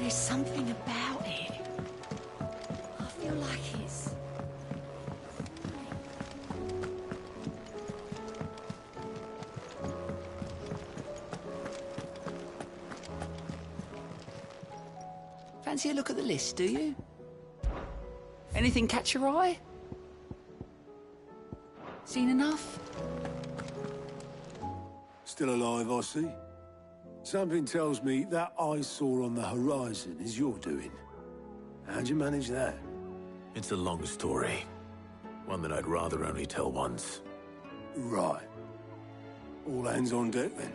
There's something about it. I feel like it's... Fancy a look at the list, do you? Anything catch your eye? Seen enough? Still alive, I see. Something tells me that eyesore on the horizon is your doing. How'd you manage that? It's a long story. One that I'd rather only tell once. Right. All hands on deck, then.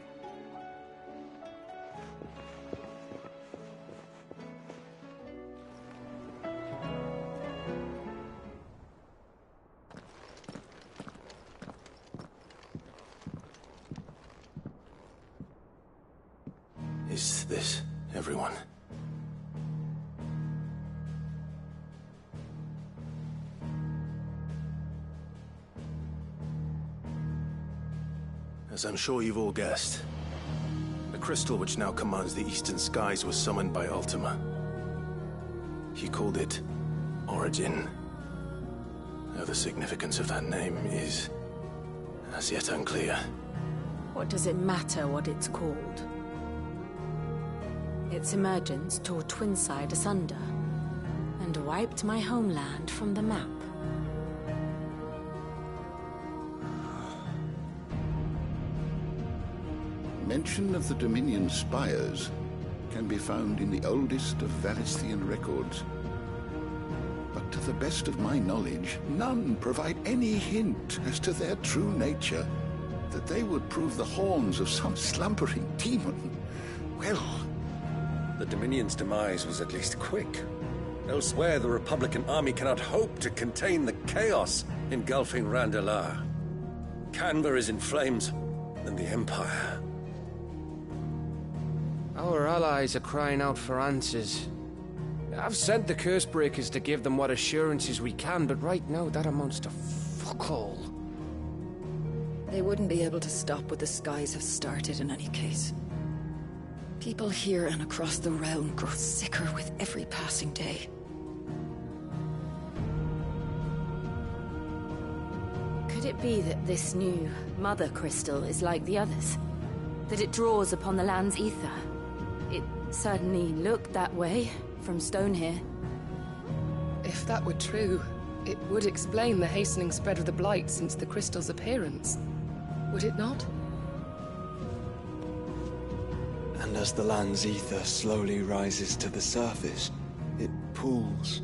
Is this everyone? As I'm sure you've all guessed, the crystal which now commands the eastern skies was summoned by Ultima. He called it Origin. Though the significance of that name is as yet unclear. What does it matter what it's called? Its emergence tore Twinside asunder and wiped my homeland from the map. Mention of the Dominion spires can be found in the oldest of Valisthian records. But to the best of my knowledge, none provide any hint as to their true nature. That they would prove the horns of some slumbering demon. Well... The Dominion's demise was at least quick. Elsewhere, the Republican army cannot hope to contain the chaos engulfing Randalar. Canberra is in flames, and the Empire. Our allies are crying out for answers. I've sent the Cursebreakers to give them what assurances we can, but right now that amounts to fuck all. They wouldn't be able to stop what the skies have started in any case. People here and across the realm grow sicker with every passing day. Could it be that this new Mother Crystal is like the others? That it draws upon the land's ether? It certainly looked that way from stone here. If that were true, it would explain the hastening spread of the Blight since the crystal's appearance. Would it not? And as the land's ether slowly rises to the surface, it pools,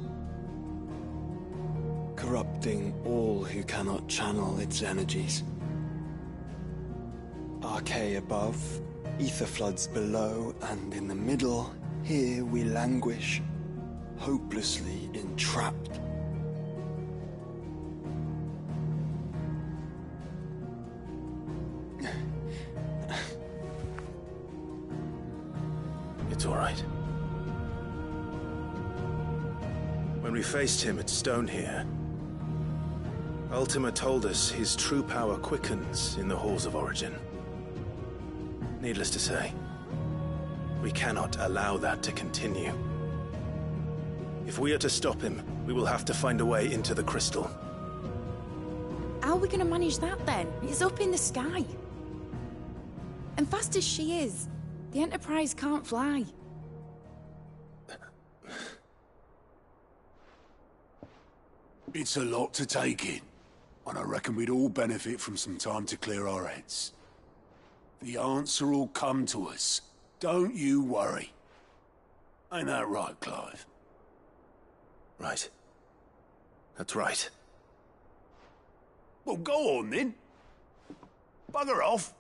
corrupting all who cannot channel its energies. Archay above, ether floods below, and in the middle, here we languish, hopelessly entrapped. It's all right. When we faced him at Stone here, Ultima told us his true power quickens in the halls of Origin. Needless to say, we cannot allow that to continue. If we are to stop him, we will have to find a way into the crystal. How are we going to manage that then? It's up in the sky. And fast as she is, the Enterprise can't fly. It's a lot to take in, and I reckon we'd all benefit from some time to clear our heads. The answer will come to us. Don't you worry. Ain't that right, Clive? Right. That's right. Well, go on then. Bugger off.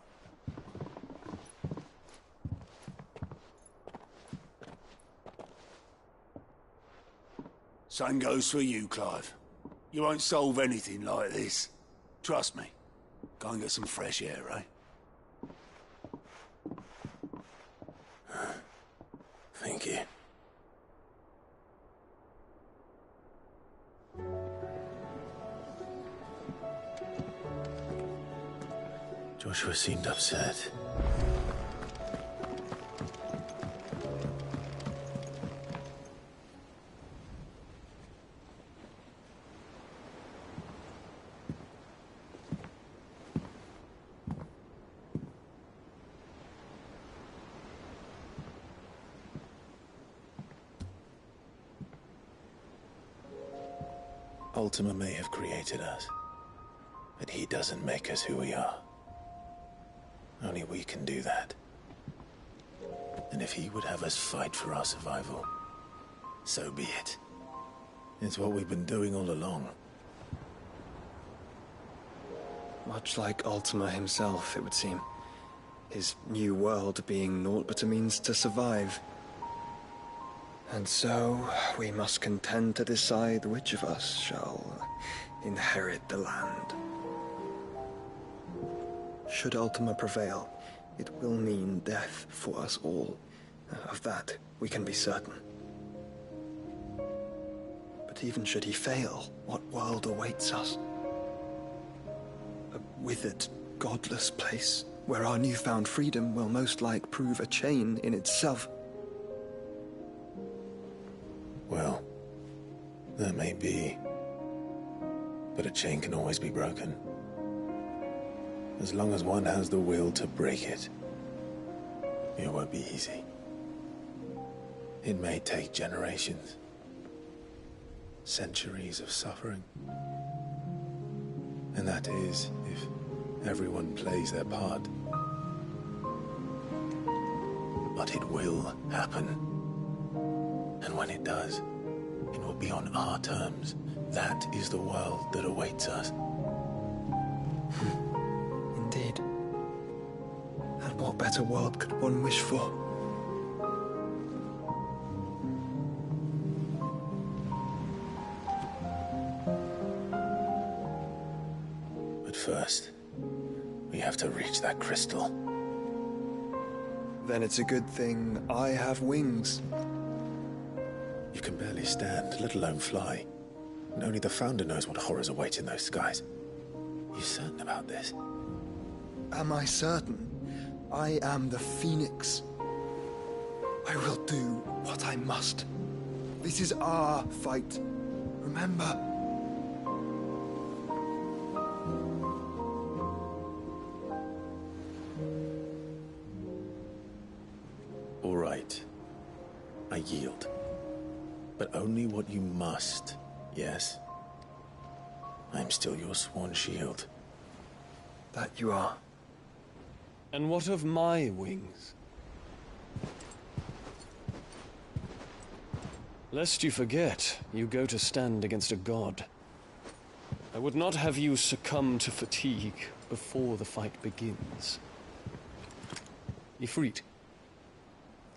Same goes for you, Clive. You won't solve anything like this. Trust me. Go and get some fresh air, eh? Thank you. Joshua seemed upset. Ultima may have created us, but he doesn't make us who we are. Only we can do that. And if he would have us fight for our survival, so be it. It's what we've been doing all along. Much like Ultima himself, it would seem. His new world being naught but a means to survive. And so, we must contend to decide which of us shall inherit the land. Should Ultima prevail, it will mean death for us all. Of that, we can be certain. But even should he fail, what world awaits us? A withered, godless place, where our newfound freedom will most like prove a chain in itself. Well, that may be. But a chain can always be broken. As long as one has the will to break it. It won't be easy. It may take generations. Centuries of suffering. And that is, if everyone plays their part. But it will happen. And when it does, it will be on our terms. That is the world that awaits us. Indeed. And what better world could one wish for? But first, we have to reach that crystal. Then it's a good thing I have wings. You can barely stand, let alone fly. And only the Founder knows what horrors await in those skies. You certain about this? Am I certain? I am the Phoenix. I will do what I must. This is our fight. Remember? All right. I yield. But only what you must, yes? I'm still your sworn shield. That you are. And what of my wings? Lest you forget, you go to stand against a god. I would not have you succumb to fatigue before the fight begins. Ifrit,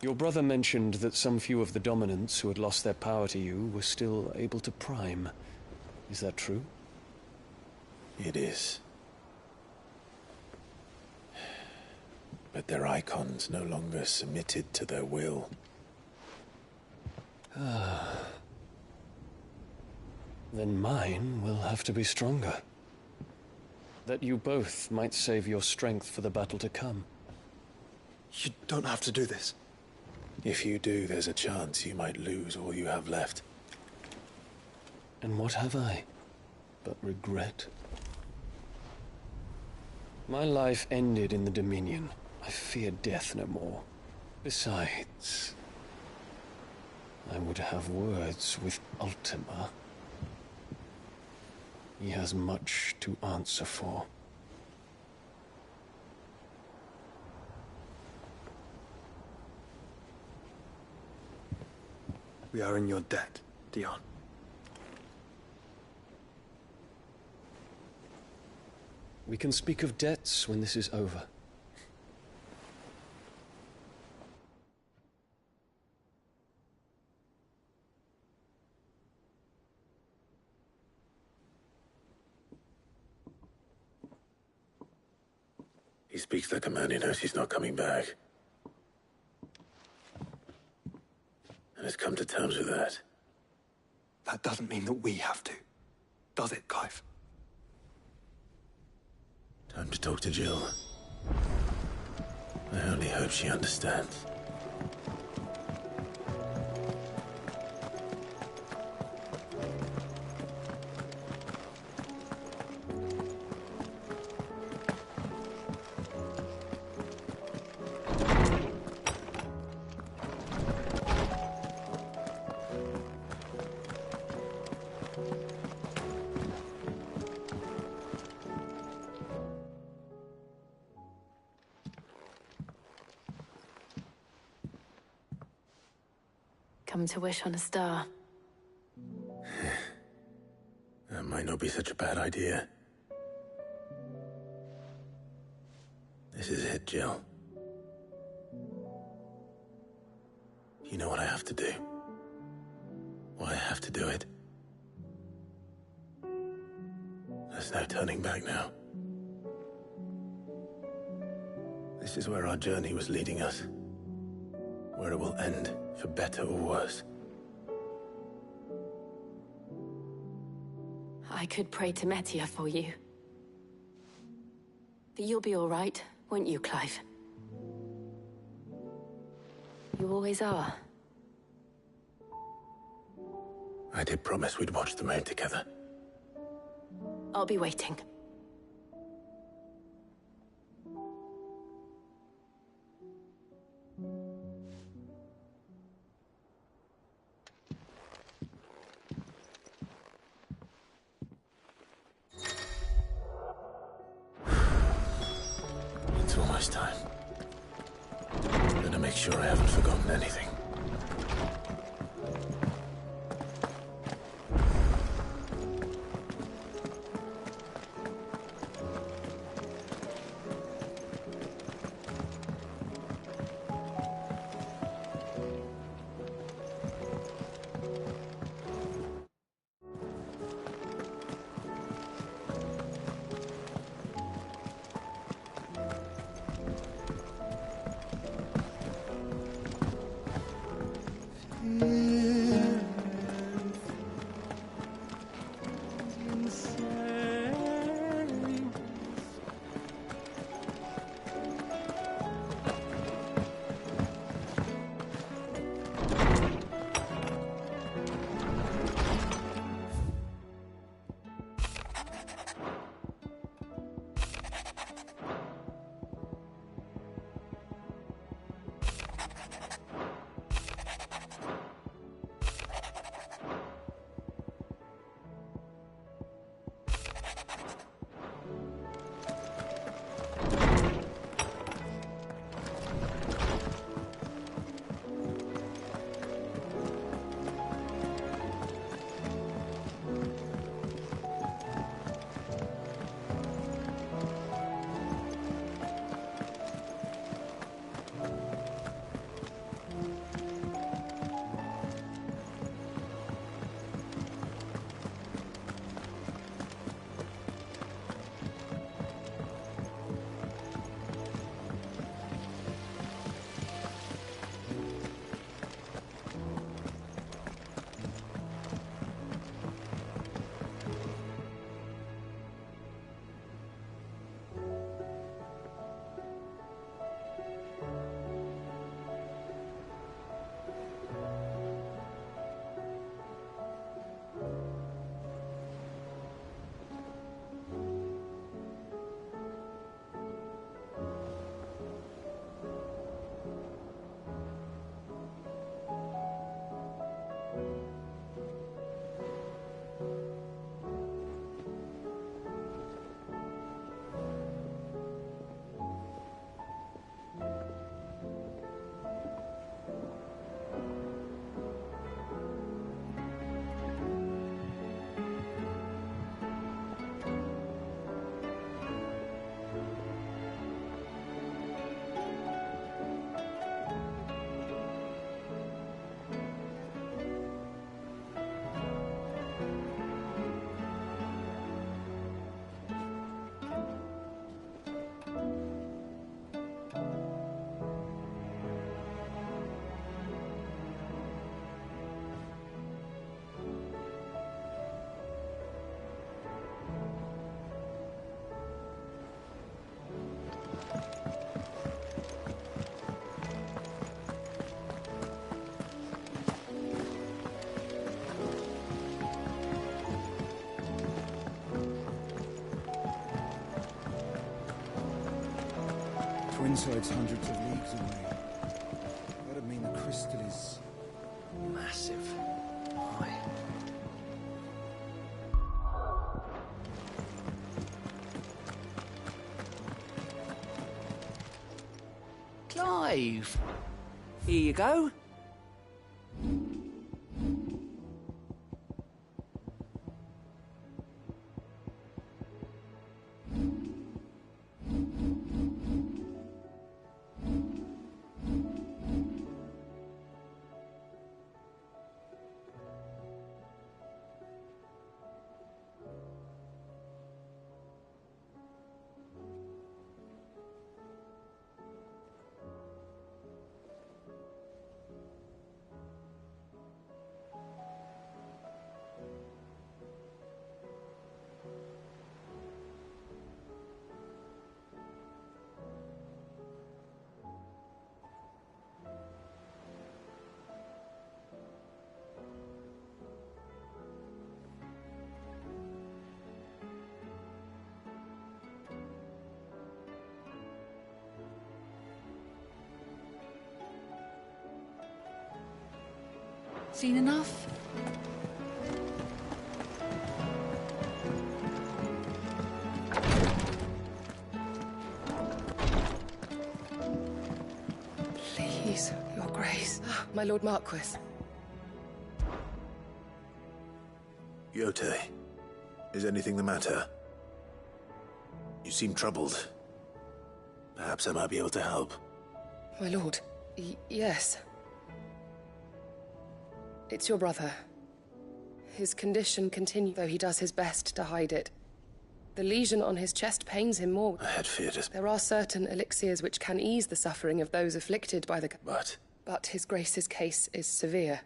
your brother mentioned that some few of the dominants who had lost their power to you were still able to prime. Is that true? It is. But their icons no longer submitted to their will. Then mine will have to be stronger. That you both might save your strength for the battle to come. You don't have to do this. If you do, there's a chance you might lose all you have left. And what have I but regret? My life ended in the Dominion. I fear death no more. Besides, I would have words with Ultima. He has much to answer for. We are in your debt, Dion. We can speak of debts when this is over. He speaks like a man who knows he's not coming back. And has come to terms with that. That doesn't mean that we have to, does it, Clive? Time to talk to Jill. I only hope she understands. come to wish on a star. That might not be such a bad idea. This is it, Jill. You know what I have to do. Why I have to do it. There's no turning back now. This is where our journey was leading us. Where it will end, for better or worse. I could pray to Metia for you. But you'll be all right, won't you, Clive? You always are. I did promise we'd watch the moon together. I'll be waiting. It's almost time. I'm gonna make sure I haven't forgotten anything. Twinside's hundreds of leagues away. That'd mean the crystal is massive. Aye. Clive! Here you go. Seen enough? Please, Your Grace. My Lord Marquis. Yote, is anything the matter? You seem troubled. Perhaps I might be able to help. My lord, yes. It's your brother. His condition continues, though he does his best to hide it. The lesion on his chest pains him more. I had feared it. There are certain elixirs which can ease the suffering of those afflicted by the... But His Grace's case is severe.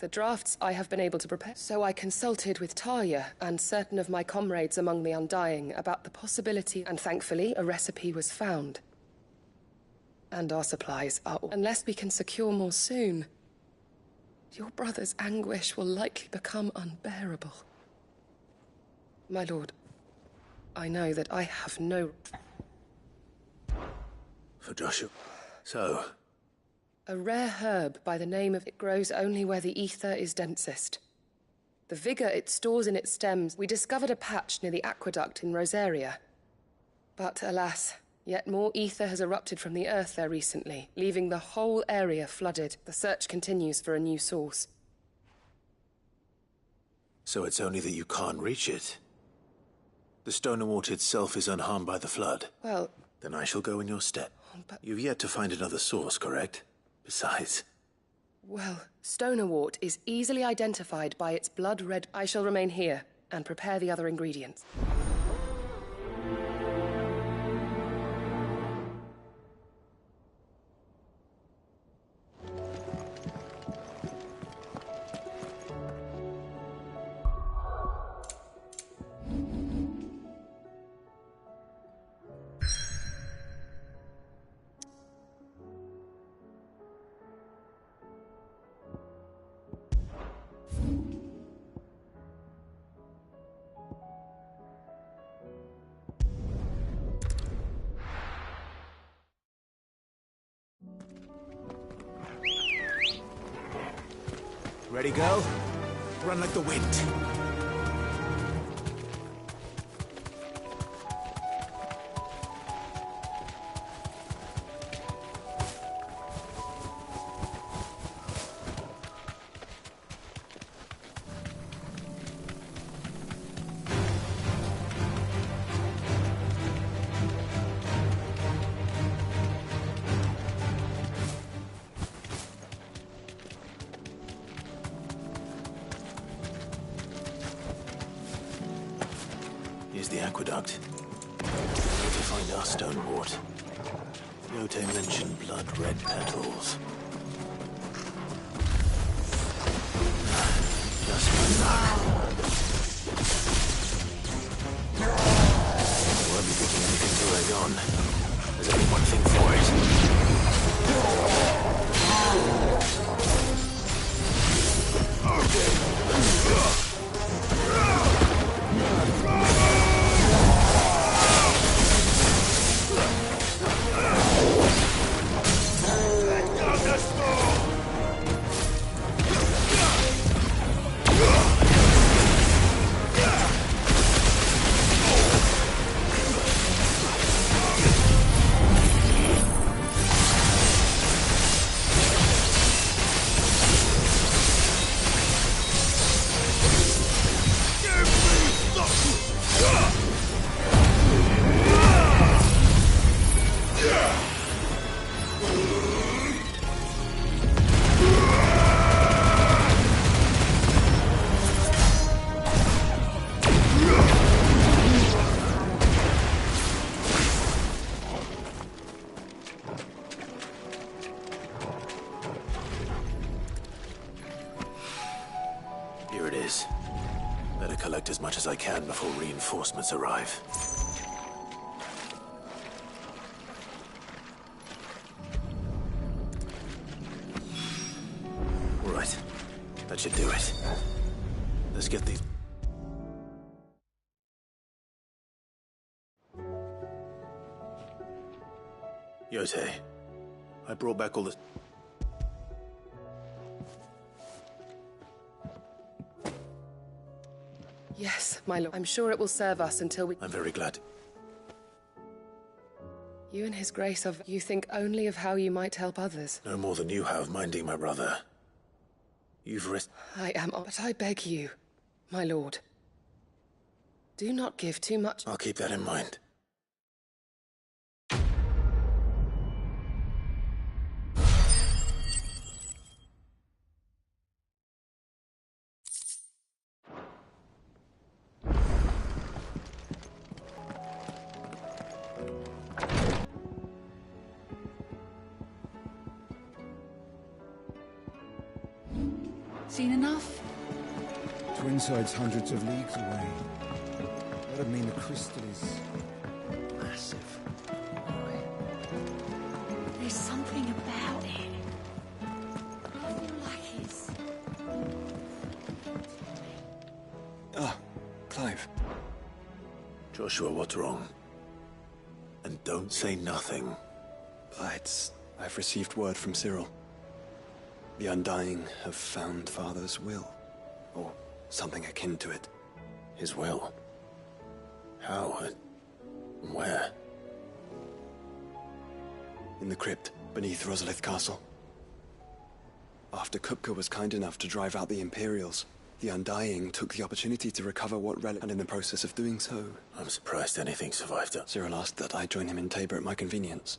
The drafts I have been able to prepare. So I consulted with Talia and certain of my comrades among the Undying about the possibility, and thankfully a recipe was found. And our supplies are... Unless we can secure more soon, your brother's anguish will likely become unbearable. My lord, I know that I have no... For Joshua. So... A rare herb by the name of... It grows only where the ether is densest. The vigor it stores in its stems... We discovered a patch near the aqueduct in Rosaria. But alas, yet more ether has erupted from the earth there recently, leaving the whole area flooded. The search continues for a new source. So it's only that you can't reach it? The stone and water itself is unharmed by the flood? Well... Then I shall go in your stead. But... You've yet to find another source, correct? Besides... Well, Stonerwort is easily identified by its blood-red... I shall remain here and prepare the other ingredients. Ready, go? Run like the wind. Here's the aqueduct. Where to find our Stonewort? Yote mentioned blood-red petals. Just my luck. I won't be picking anything too early on. There's only one thing for Here it is. Better collect as much as I can before reinforcements arrive. All right. That should do it. Let's get these... Yote, I brought back all the... Yes, my lord. I'm sure it will serve us until we... I'm very glad. You and his grace of... You think only of how you might help others. No more than you have minding my brother. You've risked... I am... But I beg you, my lord. Do not give too much... I'll keep that in mind. Seen enough? Twinside's hundreds of leagues away. That'd mean the crystal is massive. There's something about it. I feel like it's... Ah, Clive. Joshua, what's wrong? And don't say nothing. I've received word from Cyril. The Undying have found Father's will. Or something akin to it. His will? How and where? In the crypt, beneath Rosalith Castle. After Kupka was kind enough to drive out the Imperials, the Undying took the opportunity to recover what relic, and in the process of doing so... I'm surprised anything survived it. Cyril asked that I join him in Tabor at my convenience.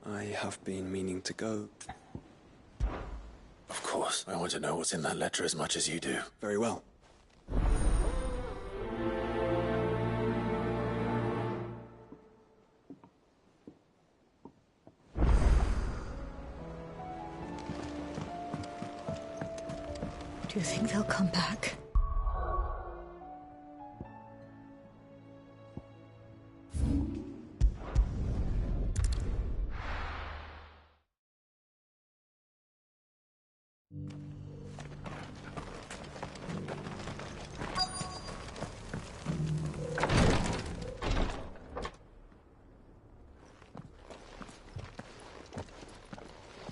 I have been meaning to go. Of course. I want to know what's in that letter as much as you do. Very well. Do you think they'll come back?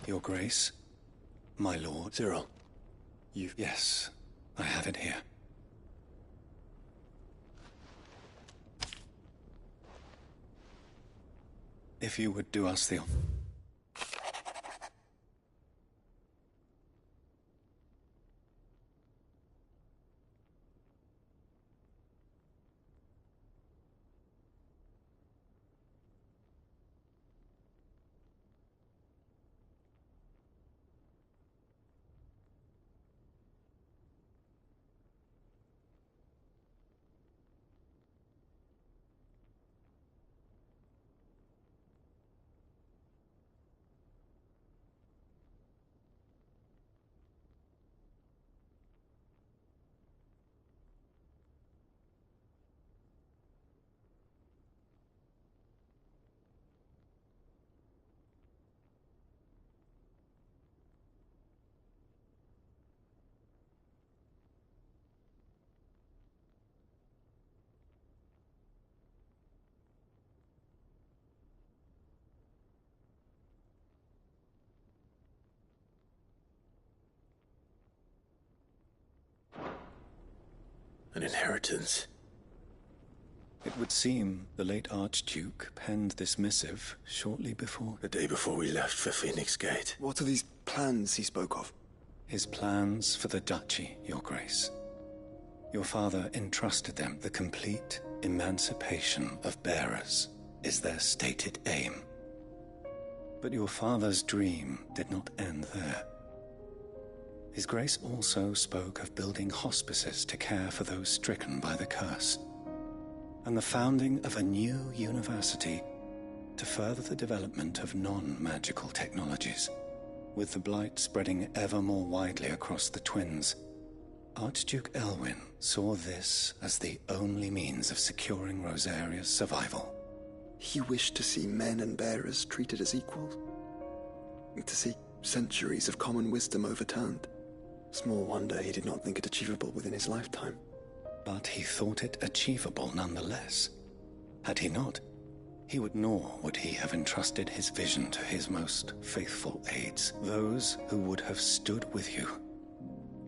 Your Grace, my lord. Cyril, Yes, I have it here. If you would do us the... An inheritance. It would seem the late Archduke penned this missive shortly before... The day before we left for Phoenix Gate. what are these plans he spoke of? His plans for the duchy, Your Grace. Your father entrusted them. The complete emancipation of bearers is their stated aim. But your father's dream did not end there. His Grace also spoke of building hospices to care for those stricken by the curse, and the founding of a new university to further the development of non-magical technologies. With the blight spreading ever more widely across the twins, Archduke Elwyn saw this as the only means of securing Rosaria's survival. He wished to see men and bearers treated as equals. To see centuries of common wisdom overturned. Small wonder he did not think it achievable within his lifetime. But he thought it achievable nonetheless. Had he not, he would nor would he have entrusted his vision to his most faithful aides, those who would have stood with you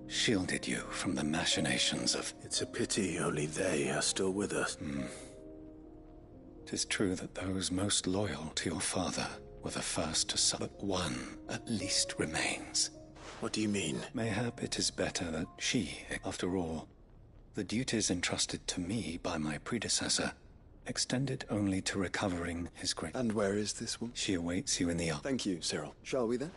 shielded you from the machinations of... It's a pity only they are still with us. 'Tis true that those most loyal to your father were the first to suffer. But one at least remains. What do you mean? Mayhap it is better that she, after all, the duties entrusted to me by my predecessor, extended only to recovering his great... And where is this woman? She awaits you in the... Thank you, Cyril. Shall we then?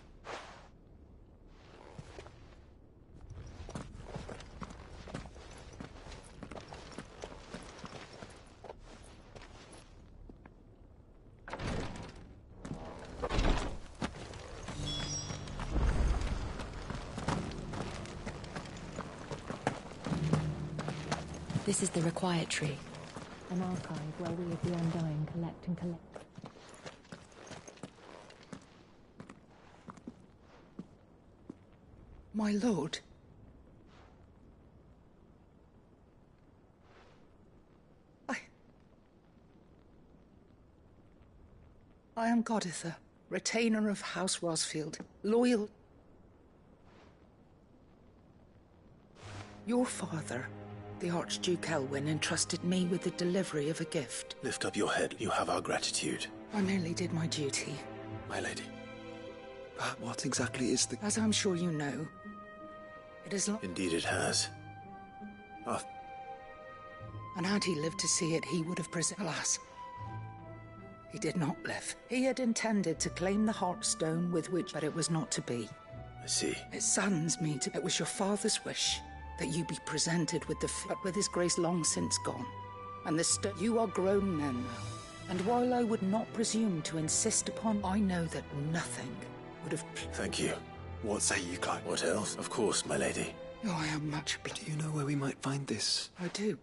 This is the Required Tree, an archive where we of the Undying collect and collect. My lord. I am Goditha, retainer of House Rosfield, loyal. Your father, the Archduke Elwyn, entrusted me with the delivery of a gift. Lift up your head. You have our gratitude. I merely did my duty. My lady. But what exactly is the... As I'm sure you know, it is long... Indeed it has. And had he lived to see it, he would have Alas, he did not live. He had intended to claim the Heartstone with which, but it was not to be. I see. It saddens me to... It was your father's wish that you be presented with the... But with his grace long since gone, and the you are grown men now. And while I would not presume to insist upon, I know that nothing would have... Thank you. What say you, Clive? What else? Of course, my lady. Oh, I am much... Do you know where we might find this? I do.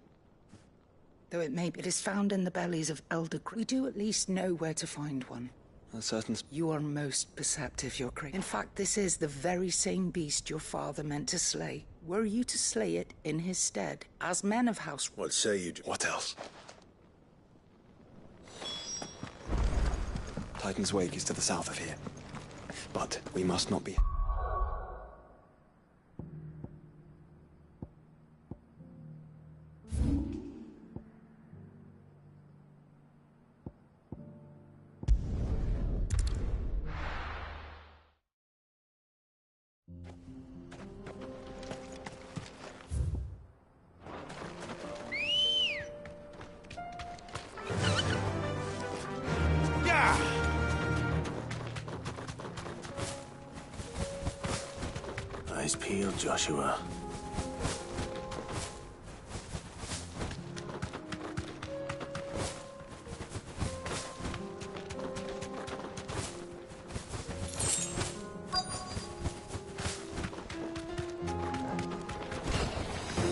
Though it is found in the bellies of elder... We do at least know where to find one. A certain... You are most perceptive, your great... In fact, this is the very same beast your father meant to slay. Were you to slay it in his stead, as men of House... What say you? What else? Titan's Wake is to the south of here. But we must not be... Eyes peeled, Joshua.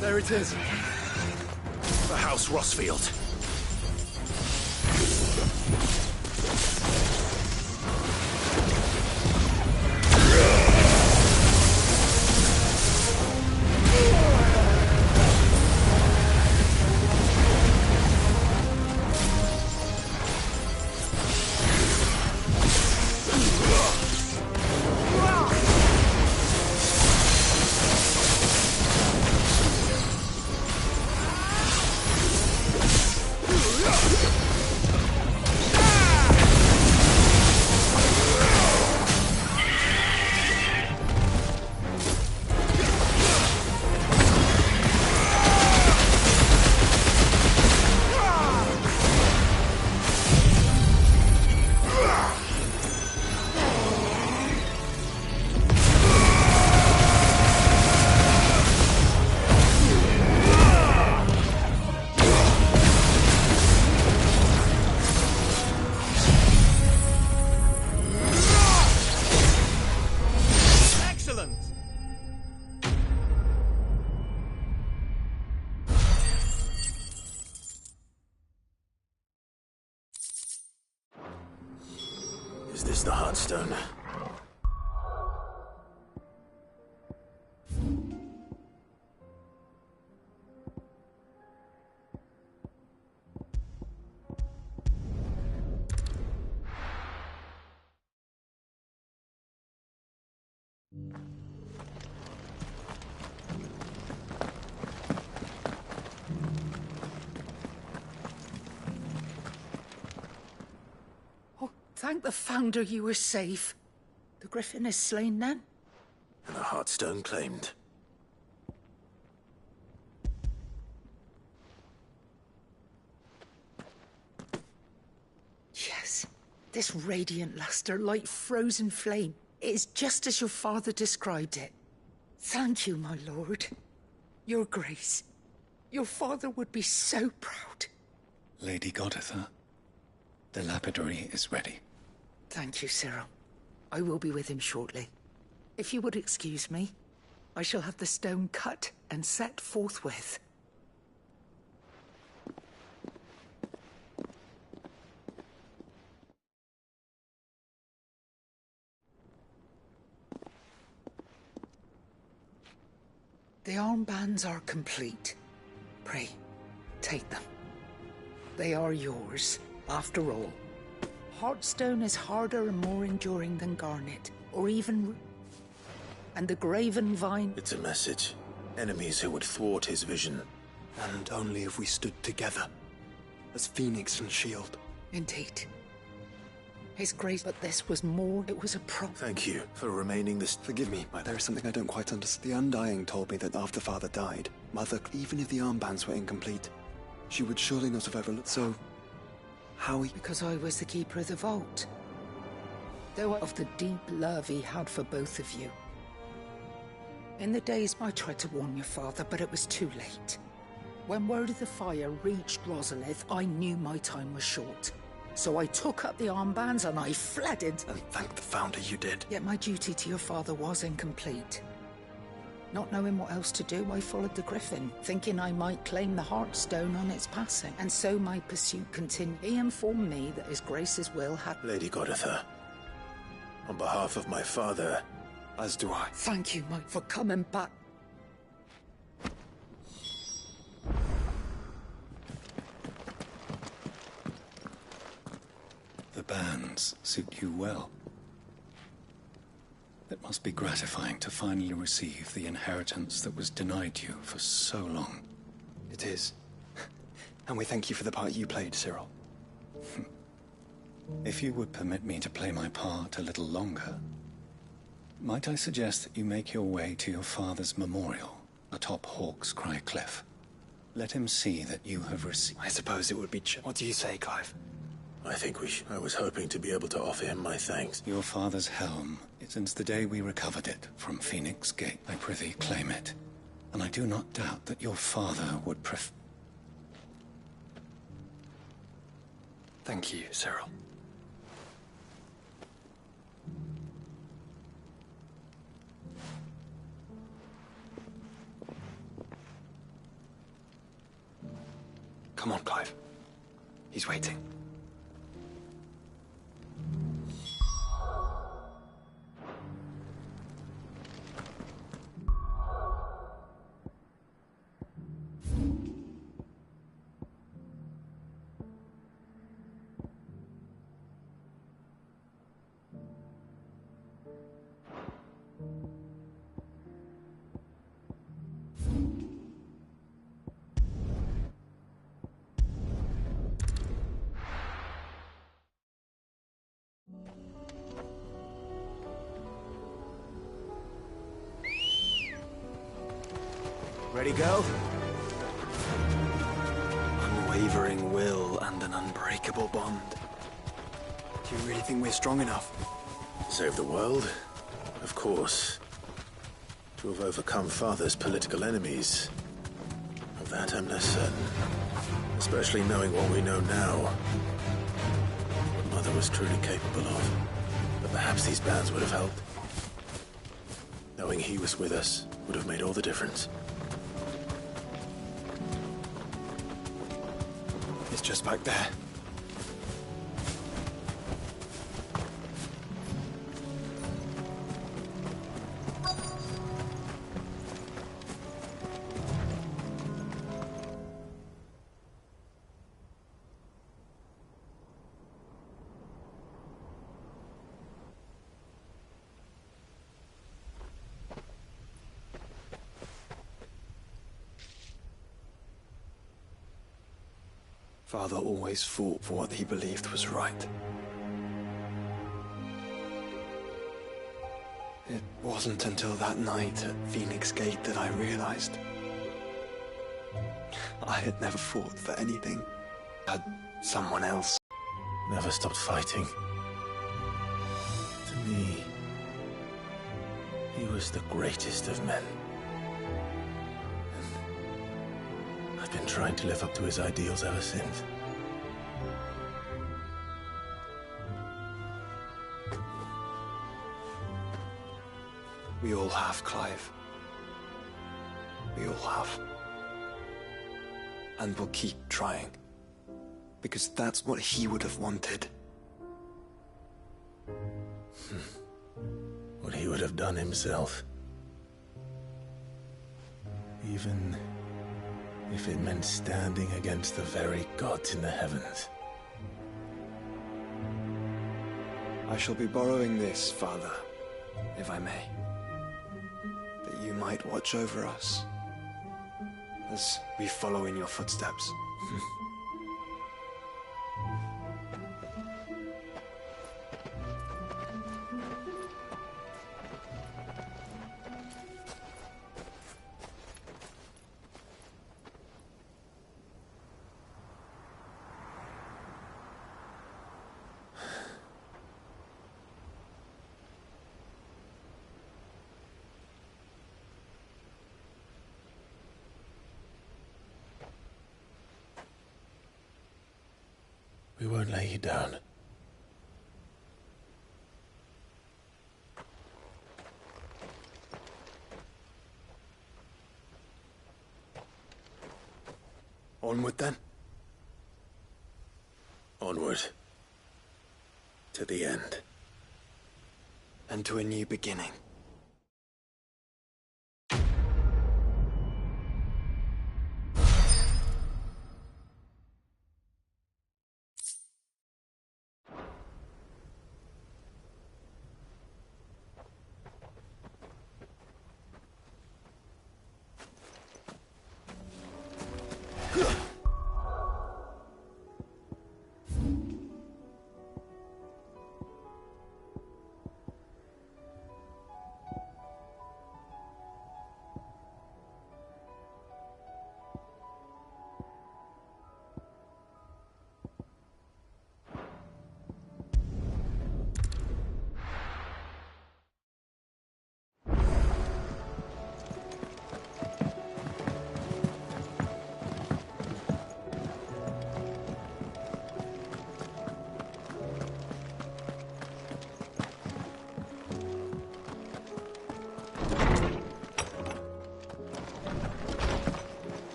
There it is. The House Rosfield. Is this the Heartstone? Thank the Founder you were safe. The Griffin is slain then? And the Heartstone claimed. Yes. This radiant luster, like frozen flame. It is just as your father described it. Thank you, my lord. Your grace. Your father would be so proud. Lady Goditha, the lapidary is ready. Thank you, Cyril. I will be with him shortly. If you would excuse me, I shall have the stone cut and set forthwith. The armbands are complete. Pray, take them. They are yours, after all. Heartstone is harder and more enduring than garnet, or even... And the graven vine... It's a message. Enemies who would thwart his vision. And only if we stood together, as Phoenix and Shield. Indeed. His grace, but this was more. It was a Thank you for remaining this... Forgive me, but there is something I don't quite understand. The Undying told me that after Father died, Mother, even if the armbands were incomplete, she would surely not have overlooked. So, how he... Because I was the keeper of the vault. Though of the deep love he had for both of you. In the days I tried to warn your father, but it was too late. When word of the fire reached Rosalith, I knew my time was short. So I took up the armbands and I fled into... And thank the Founder you did. Yet my duty to your father was incomplete. Not knowing what else to do, I followed the Griffin, thinking I might claim the Heartstone on its passing. And so my pursuit continued. He informed me that His Grace's will had... Lady Goditha, on behalf of my father... As do I. Thank you, Mike, for coming back. The bands suit you well. It must be gratifying to finally receive the inheritance that was denied you for so long. It is. And we thank you for the part you played, Cyril. If you would permit me to play my part a little longer, might I suggest that you make your way to your father's memorial atop Hawk's Cry Cliff? Let him see that you have received... I suppose it would be... What do you say, Clive? I think I was hoping to be able to offer him my thanks. Your father's helm, since the day we recovered it from Phoenix Gate, I prithee claim it. And I do not doubt that your father would Thank you, Cyril. Come on, Clive. He's waiting. Ready, go? Unwavering will and an unbreakable bond. Do you really think we're strong enough? Save the world? Of course. To have overcome Father's political enemies. Of that I'm less certain. Especially knowing what we know now. What Mother was truly capable of. But perhaps these bands would have helped. Knowing he was with us would have made all the difference. It's just back there. Father always fought for what he believed was right. Wasn't until that night at Phoenix Gate that I realized I had never fought for anything. Had someone else. Never stopped fighting. To me, he was the greatest of men. And I've been trying to live up to his ideals ever since. We all have, Clive. We all have. And we'll keep trying. Because that's what he would have wanted. What he would have done himself. Even if it meant standing against the very gods in the heavens. I shall be borrowing this, Father, if I may. That you might watch over us as we follow in your footsteps. We won't lay you down. Onward, then? Onward. To the end. And to a new beginning.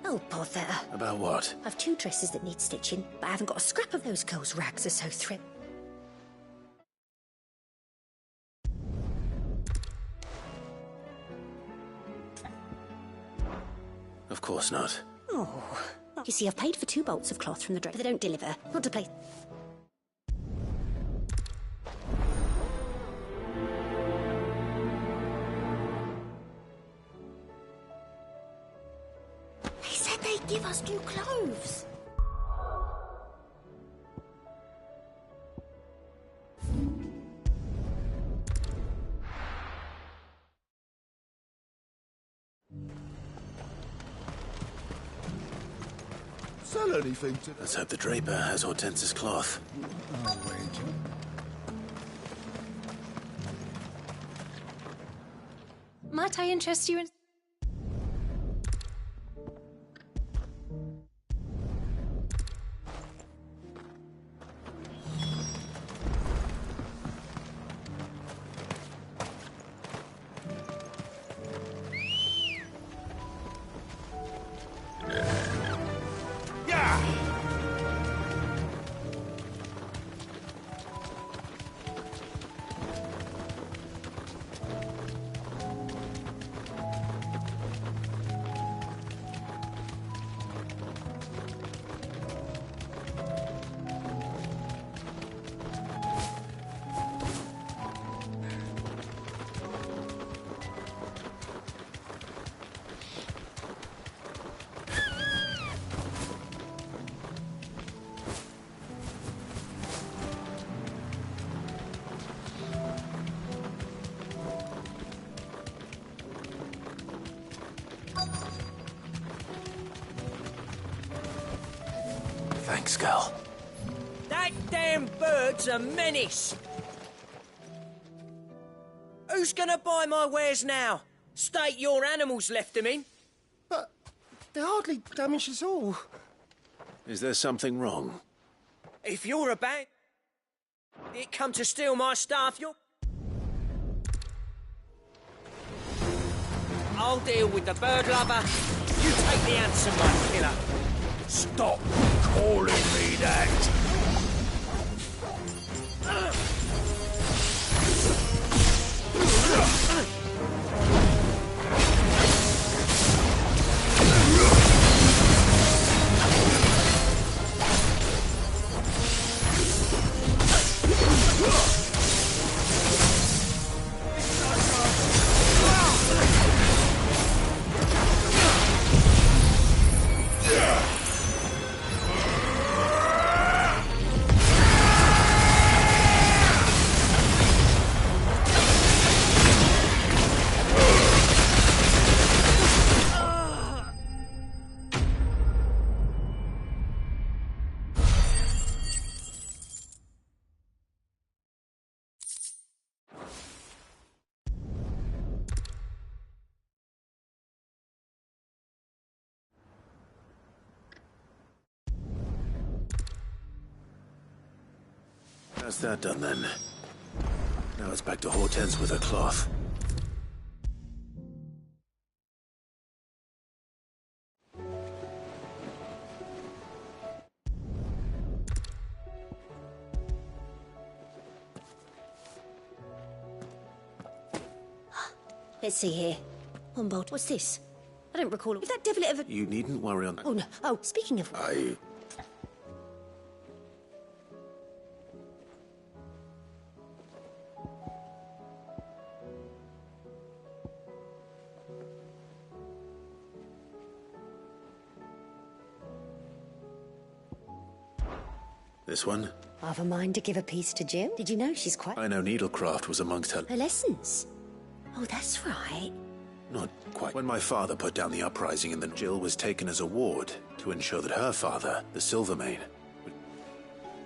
Oh, bother. About what? I've 2 dresses that need stitching, but I haven't got a scrap of those girls' rags are so thread. Of course not. Oh. You see, I've paid for 2 bolts of cloth from the dress, but they don't deliver. Not to play. They said they'd give us new clothes. Sell anything to... Let's hope the draper has Hortense's cloth. I'll wager. Might I interest you in... Thanks, Cal. That damn bird's a menace! Who's gonna buy my wares now? State your animals left them in. But they hardly damaged us all. Is there something wrong? If you're a bad... it come to steal my stuff, you're... I'll deal with the bird lover. You take the handsome one, killer. Stop calling me that! That's that done, then. Now it's back to Hortense with her cloth. Let's see here. Humboldt, what's this? I don't recall. If that devil ever... You needn't worry on... Oh, no. Oh, speaking of... This one? I've a mind to give a piece to Jill. Did you know she's quite... I know needlecraft was amongst her... Her lessons? Oh, that's right. Not quite. When my father put down the uprising and then Jill was taken as a ward to ensure that her father, the Silvermane...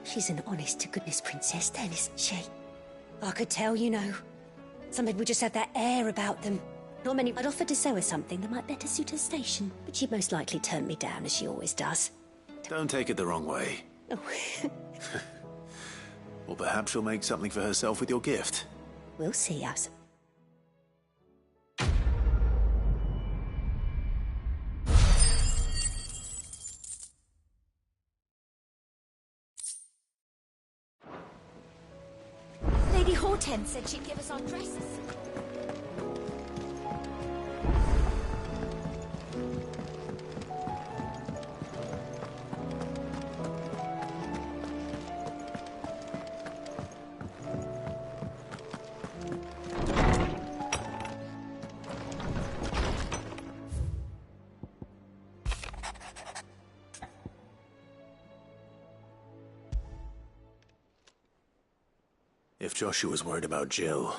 She's an honest-to-goodness princess then, isn't she? I could tell, you know. Some people just have that air about them. Not many... I'd offered to sew her something that might better suit her station, but she'd most likely turn me down, as she always does. Don't take it the wrong way. Oh. Or perhaps she'll make something for herself with your gift. We'll see, us. Lady Hortense said she'd give us our dresses. If Joshua's worried about Jill...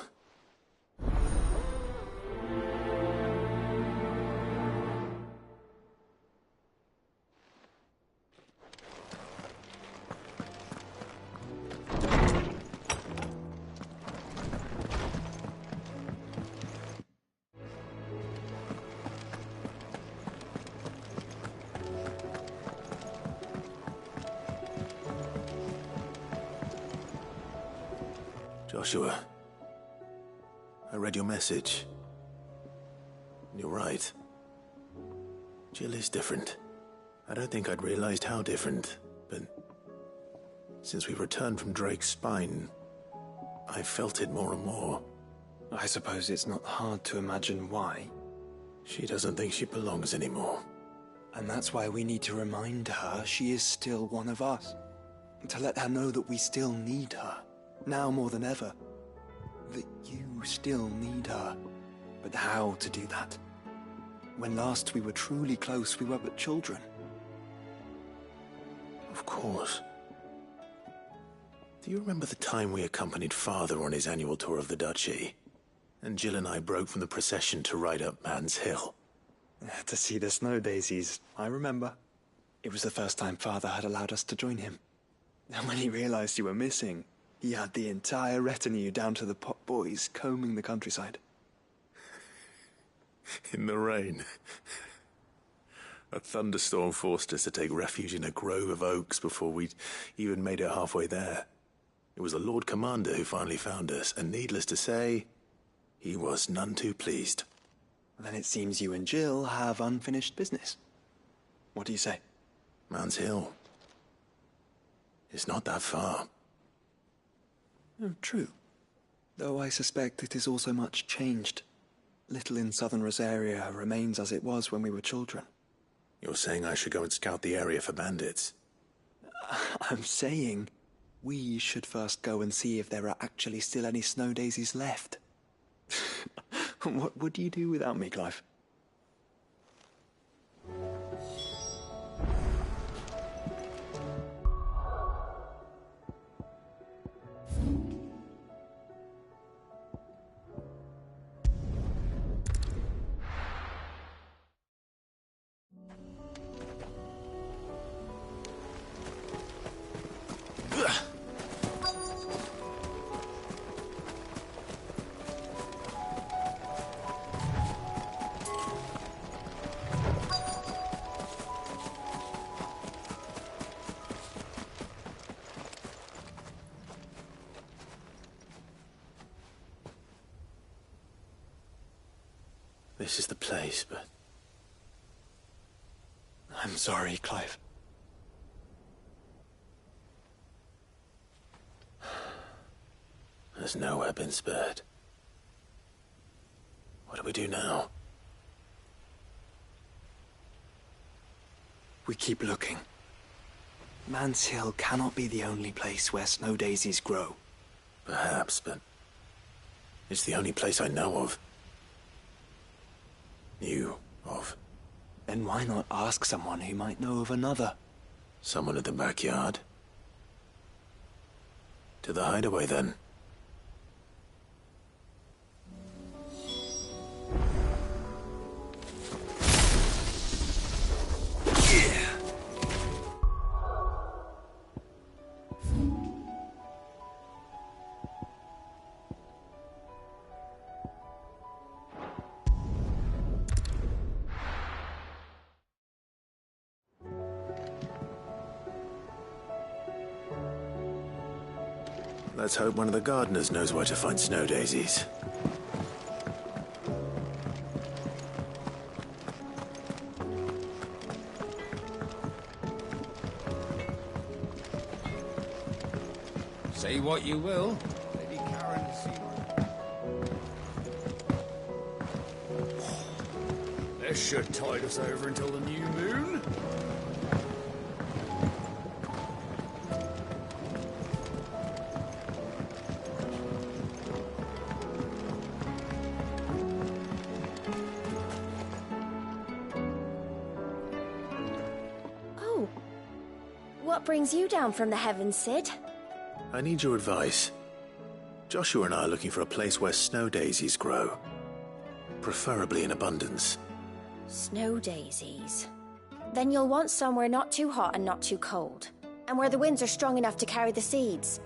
Joshua, I read your message. You're right. Jill is different. I don't think I'd realized how different, but since we returned from Drake's spine, I felt it more and more. I suppose it's not hard to imagine why. She doesn't think she belongs anymore. And that's why we need to remind her she is still one of us. To let her know that we still need her. Now more than ever. That you still need her. But how to do that? When last we were truly close, we were but children. Of course. Do you remember the time we accompanied Father on his annual tour of the Duchy? And Jill and I broke from the procession to ride up Man's Hill. To see the snow daisies, I remember. It was the first time Father had allowed us to join him. And when he realized you were missing, he had the entire retinue down to the pot boys combing the countryside. In the rain. A thunderstorm forced us to take refuge in a grove of oaks before we'd even made it halfway there. It was the Lord Commander who finally found us, and needless to say, he was none too pleased. Then it seems you and Jill have unfinished business. What do you say? Man's Hill. It's not that far. Oh, true. Though I suspect it is also much changed. Little in southern Rosaria remains as it was when we were children. You're saying I should go and scout the area for bandits? I'm saying we should first go and see if there are actually still any snow daisies left. What would you do without me, Clive? This is the place, but... I'm sorry, Clive. There's nowhere been spared. What do we do now? We keep looking. Man's Hill cannot be the only place where snow daisies grow. Perhaps, but... it's the only place I know of. Knew of. Then why not ask someone who might know of another? Someone at the backyard? To the hideaway, then. Let's hope one of the gardeners knows where to find snow daisies. Say what you will, Lady Karen This should tide us over until the new moon. What brings you down from the heavens, Sid? I need your advice. Joshua and I are looking for a place where snow daisies grow. Preferably in abundance. Snow daisies. Then you'll want somewhere not too hot and not too cold. And where the winds are strong enough to carry the seeds.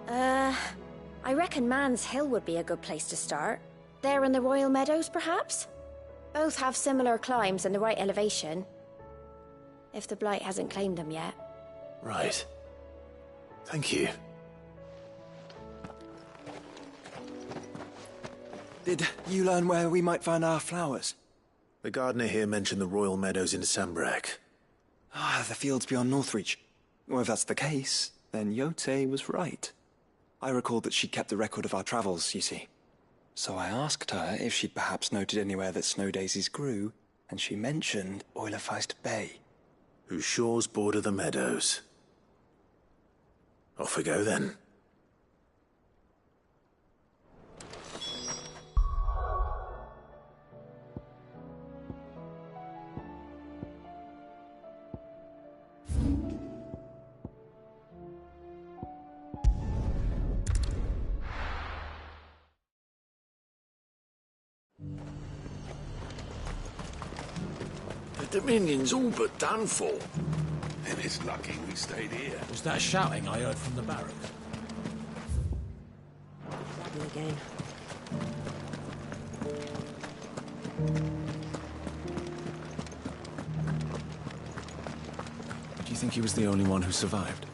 I reckon Man's Hill would be a good place to start. There in the Royal Meadows, perhaps? Both have similar climbs and the right elevation. If the Blight hasn't claimed them yet. Right. Thank you. Did you learn where we might find our flowers? The gardener here mentioned the Royal Meadows in Sambrack. Ah, the fields beyond Northreach. Well, if that's the case, then Yote was right. I recalled that she kept the record of our travels, you see. So I asked her if she'd perhaps noted anywhere that snow daisies grew, and she mentioned Oilerfeist Bay. Whose shores border the meadows. Off we go, then. The Dominion's all but done for. It's lucky we stayed here. Was that shouting I heard from the barrack? Me again. Do you think he was the only one who survived?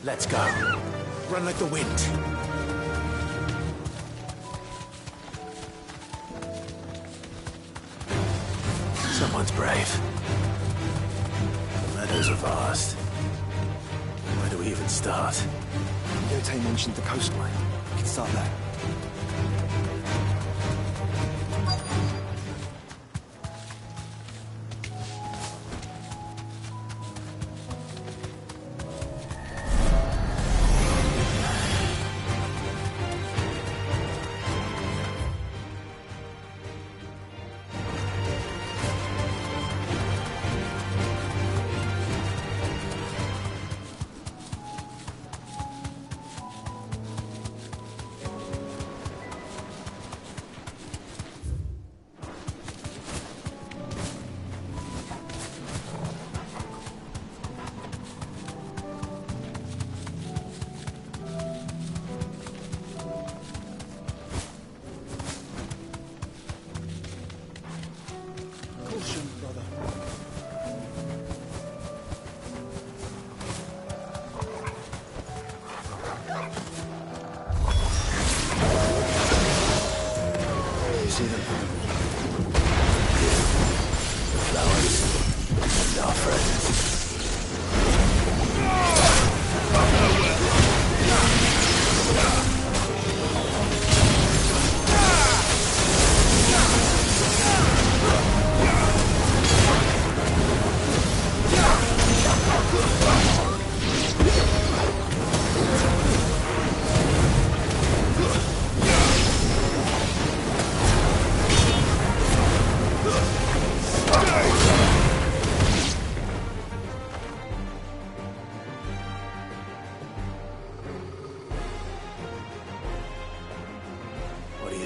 Let's go. Run like the wind. Someone's brave. The meadows are vast. Where do we even start? Yote mentioned the coastline. We can start there.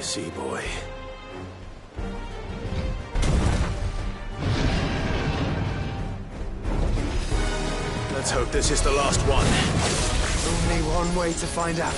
See, boy. Let's hope this is the last one. Only one way to find out.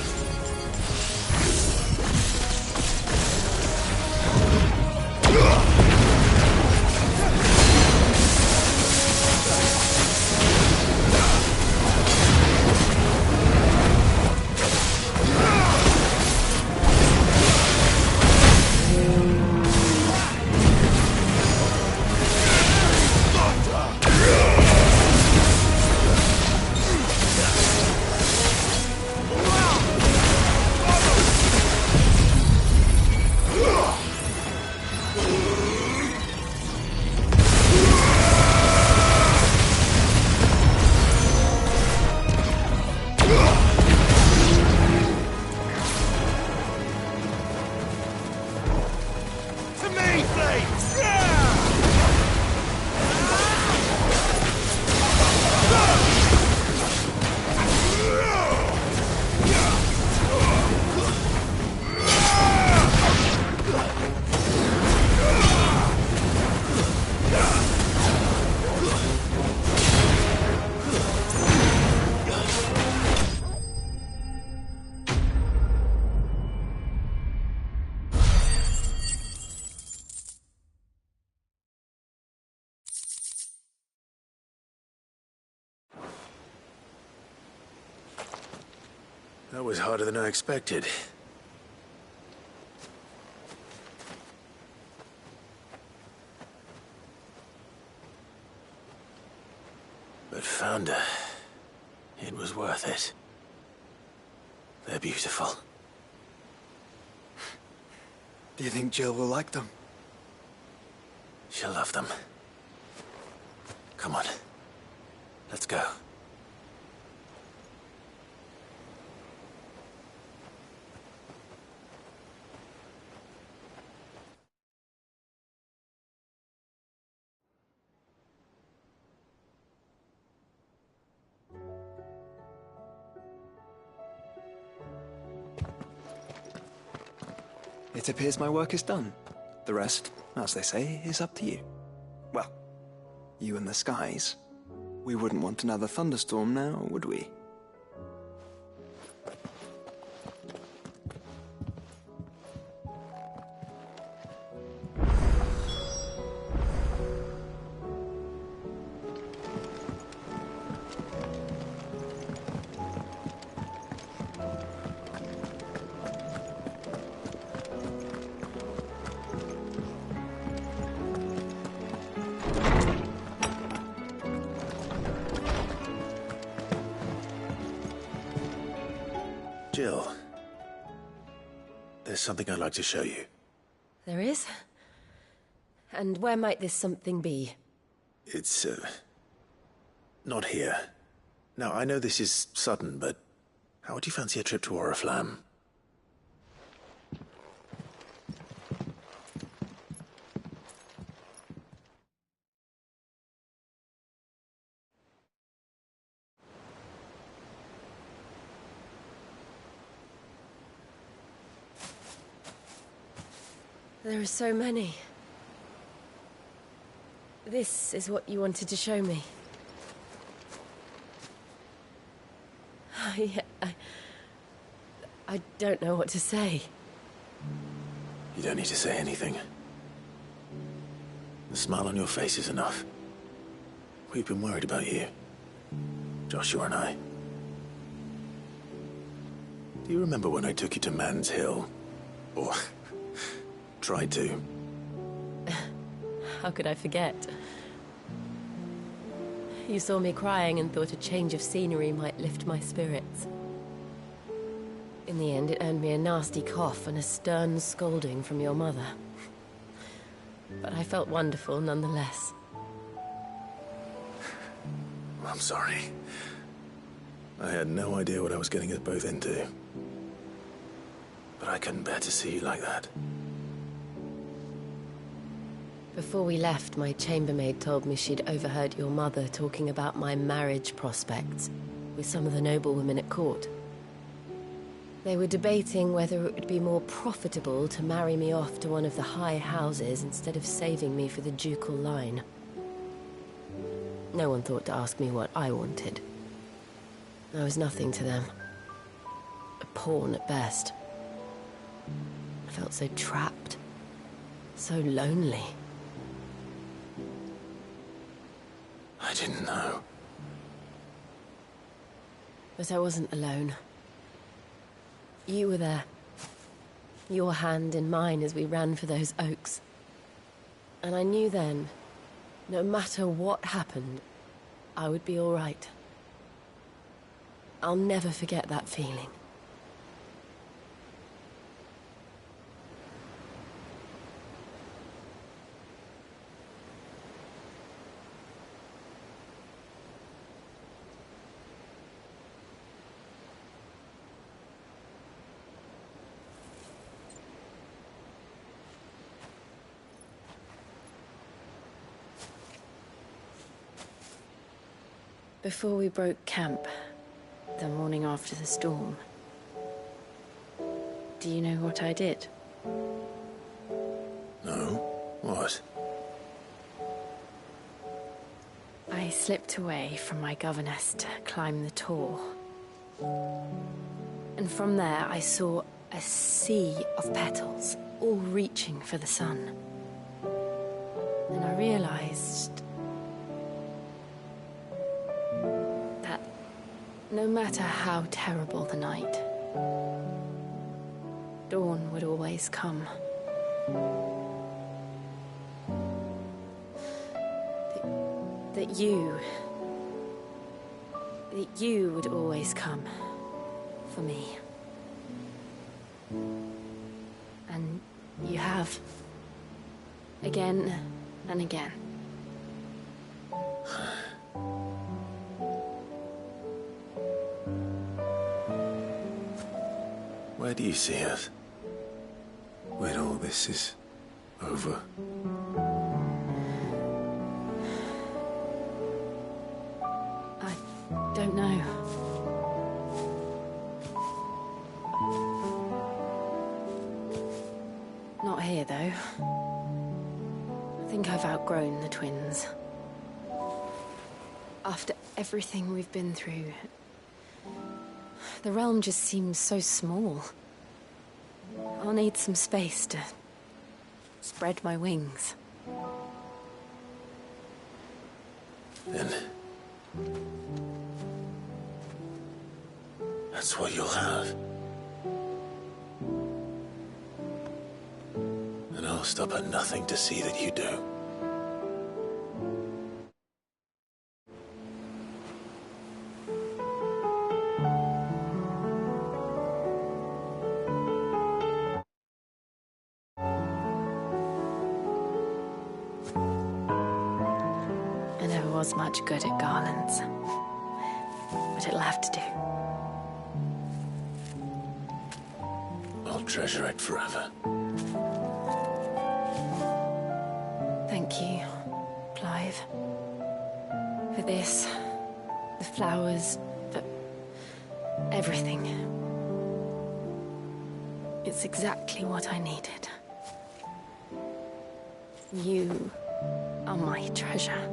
That was harder than I expected. But found her. It was worth it. They're beautiful. Do you think Jill will like them? She'll love them. Come on. Let's go. It appears my work is done. The rest, as they say, is up to you. Well, you and the skies. We wouldn't want another thunderstorm now, would we? Jill, there's something I'd like to show you. There is? And where might this something be? It's, not here. Now, I know this is sudden, but how would you fancy a trip to Oriflamme? There are so many. This is what you wanted to show me. I don't know what to say. You don't need to say anything. The smile on your face is enough. We've been worried about you. Joshua and I. Do you remember when I took you to Man's Hill? Or tried to? How could I forget? You saw me crying and thought a change of scenery might lift my spirits. In the end, it earned me a nasty cough and a stern scolding from your mother. But I felt wonderful nonetheless. I'm sorry. I had no idea what I was getting us both into. But I couldn't bear to see you like that. Before we left, my chambermaid told me she'd overheard your mother talking about my marriage prospects with some of the noblewomen at court. They were debating whether it would be more profitable to marry me off to one of the high houses instead of saving me for the ducal line. No one thought to ask me what I wanted. I was nothing to them. A pawn at best. I felt so trapped. So lonely. I didn't know. But I wasn't alone. You were there. Your hand in mine as we ran for those oaks. And I knew then, no matter what happened, I would be all right. I'll never forget that feeling. Before we broke camp, the morning after the storm, do you know what I did? No? What? I slipped away from my governess to climb the tor. And from there I saw a sea of petals, all reaching for the sun. And I realized that no matter how terrible the night, dawn would always come. That you would always come for me. And you have. Again and again. Where do you see us? When all this is over? I don't know. Not here, though. I think I've outgrown the twins. After everything we've been through, the realm just seems so small. I'll need some space to spread my wings. Then that's what you'll have. And I'll stop at nothing to see that you do. I never was much good at garlands, but it'll have to do. I'll treasure it forever. Thank you, Clive. For this, the flowers, for everything. It's exactly what I needed. You are my treasure.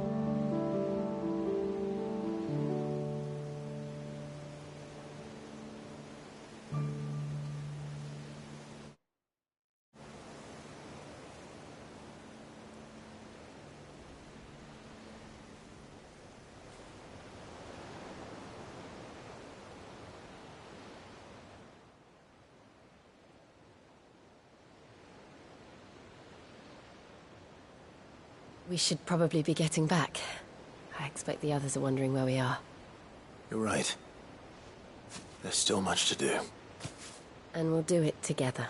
We should probably be getting back. I expect the others are wondering where we are. You're right. There's still much to do. And we'll do it together.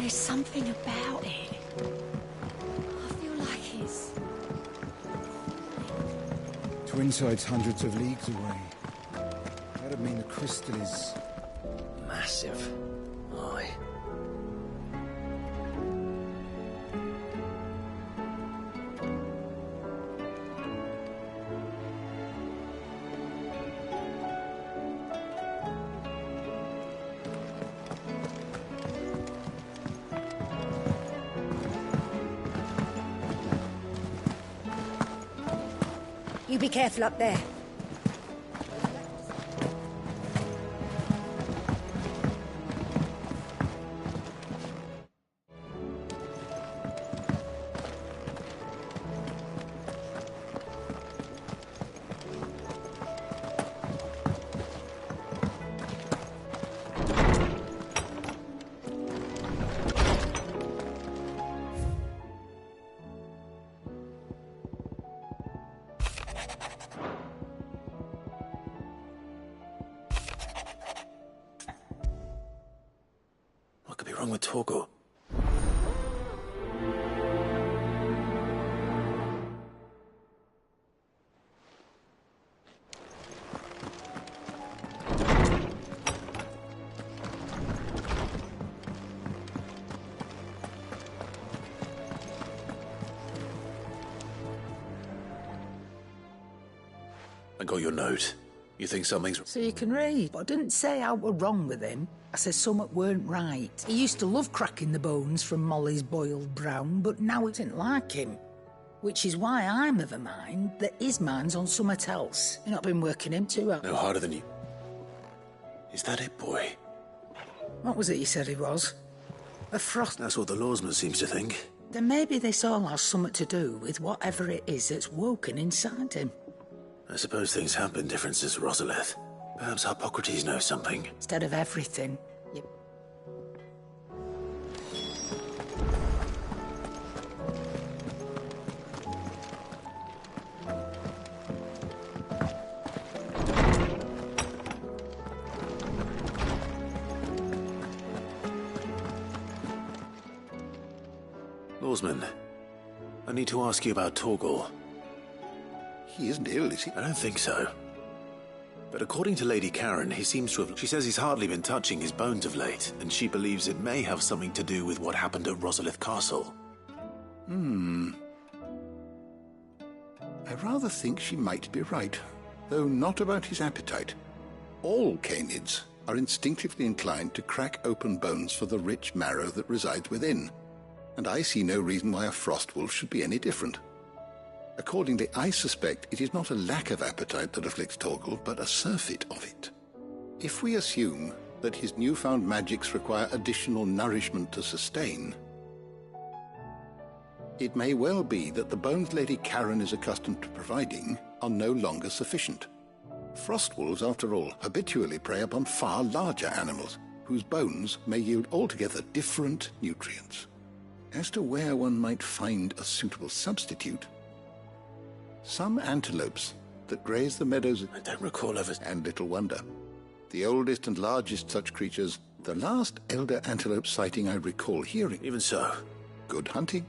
There's something about it. I feel like it's... Twinside's hundreds of leagues away. That'd mean the crystal is... massive. Aye. You be careful up there. What could be wrong with Torgal? I got your note. You think something's... So you can read. But I didn't say I were wrong with him. I said something weren't right. He used to love cracking the bones from Molly's boiled brown, but now he didn't like him. Which is why I'm of a mind that his mind's on something else. You've not been working him too hard. No harder than you. Is that it, boy? What was it you said he was? A frost... That's what the lawsman seems to think. Then maybe this all has something to do with whatever it is that's woken inside him. I suppose things have been different since Rosalith. Perhaps Hippocrates knows something. Instead of everything. Yep. Lawsman, I need to ask you about Torgal. He isn't ill, is he? I don't think so. But according to Lady Karen, he seems to have... She says he's hardly been touching his bones of late, and she believes it may have something to do with what happened at Rosalith Castle. I rather think she might be right, though not about his appetite. All canids are instinctively inclined to crack open bones for the rich marrow that resides within, and I see no reason why a frostwolf should be any different. Accordingly, I suspect it is not a lack of appetite that afflicts Torgal, but a surfeit of it. If we assume that his newfound magics require additional nourishment to sustain, it may well be that the bones Lady Karen is accustomed to providing are no longer sufficient. Frostwolves, after all, habitually prey upon far larger animals, whose bones may yield altogether different nutrients. As to where one might find a suitable substitute, some antelopes that graze the meadows... I don't recall ever... And little wonder. The oldest and largest such creatures, the last elder antelope sighting I recall hearing. Even so. Good hunting.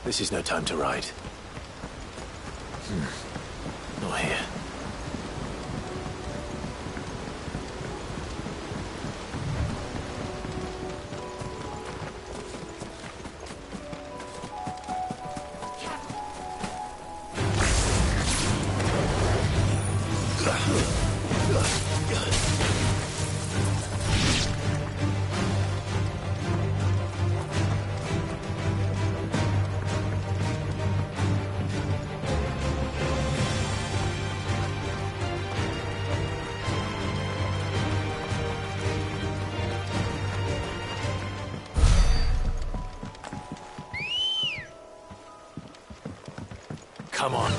This is no time to ride. Not here. Come on.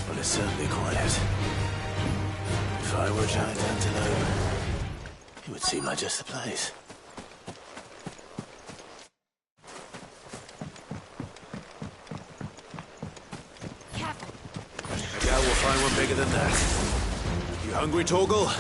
Well, it's certainly quiet. If I were a giant antelope, it would seem like just the place. I doubt we'll find one bigger than that. You hungry, Torgal?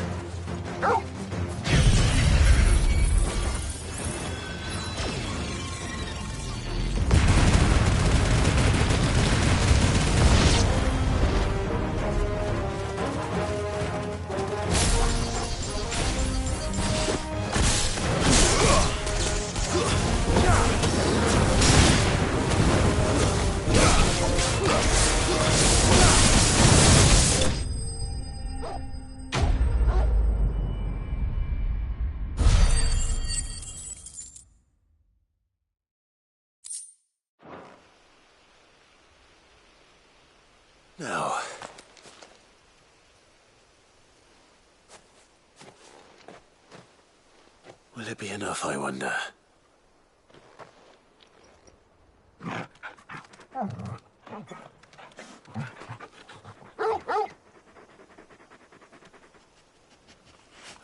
Now, will it be enough, I wonder?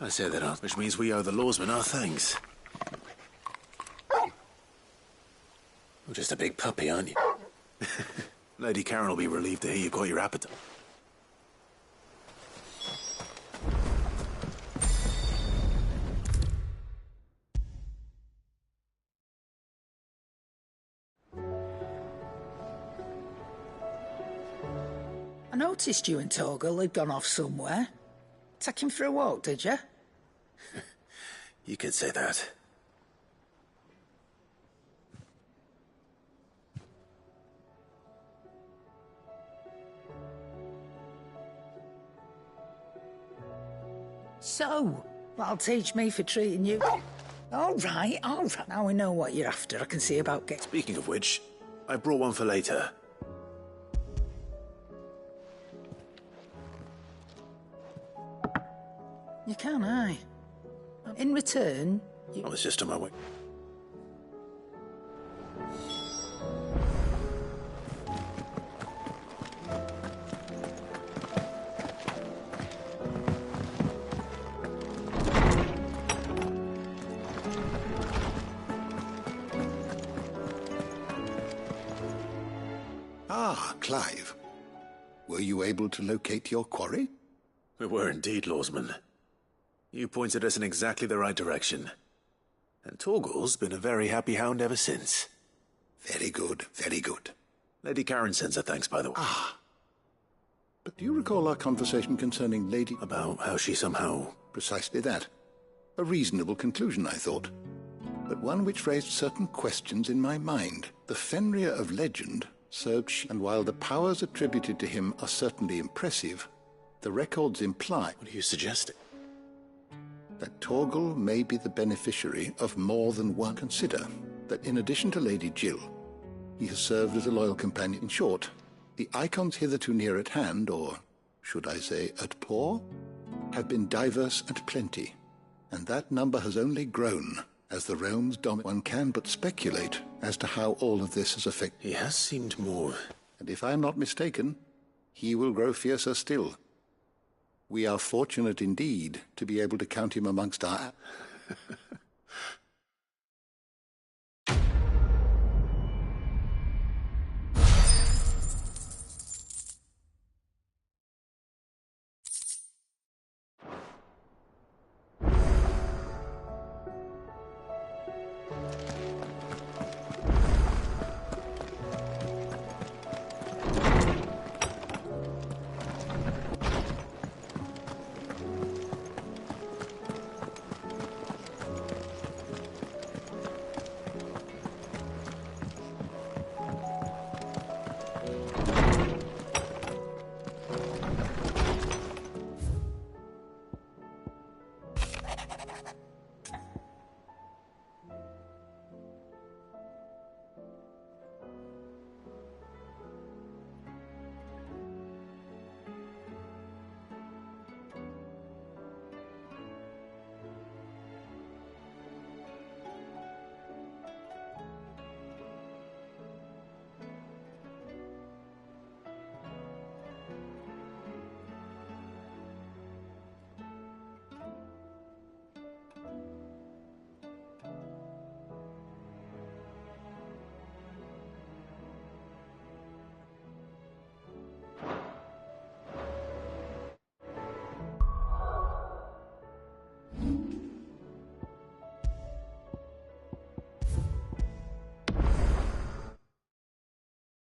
I say that out, which means we owe the lawsman our thanks. You're just a big puppy, aren't you? Lady Karen will be relieved to hear you've got your appetite. I noticed you and Torgal had gone off somewhere. Take him for a walk, did you? You could say that. So, that'll teach me for treating you. All right, all right. Now we know what you're after. I can see about getting... Speaking of which, I brought one for later. You can, aye. In return, you... I was just on my way. Ah, Clive. Were you able to locate your quarry? We were indeed, lawsman. You pointed us in exactly the right direction. And Torgal's been a very happy hound ever since. Very good, very good. Lady Karen sends her thanks, by the way. Ah. But do you recall our conversation concerning Lady... About how she somehow... Precisely that. A reasonable conclusion, I thought. But one which raised certain questions in my mind. The Fenrir of legend served and while the powers attributed to him are certainly impressive, the records imply... What are you suggesting? That Torgal may be the beneficiary of more than one. Consider that in addition to Lady Jill, he has served as a loyal companion. In short, the icons hitherto near at hand, or should I say at paw, have been diverse and plenty, and that number has only grown as the realms dominate. One can but speculate as to how all of this has affected. He has seemed more... And if I am not mistaken, he will grow fiercer still. We are fortunate indeed to be able to count him amongst our...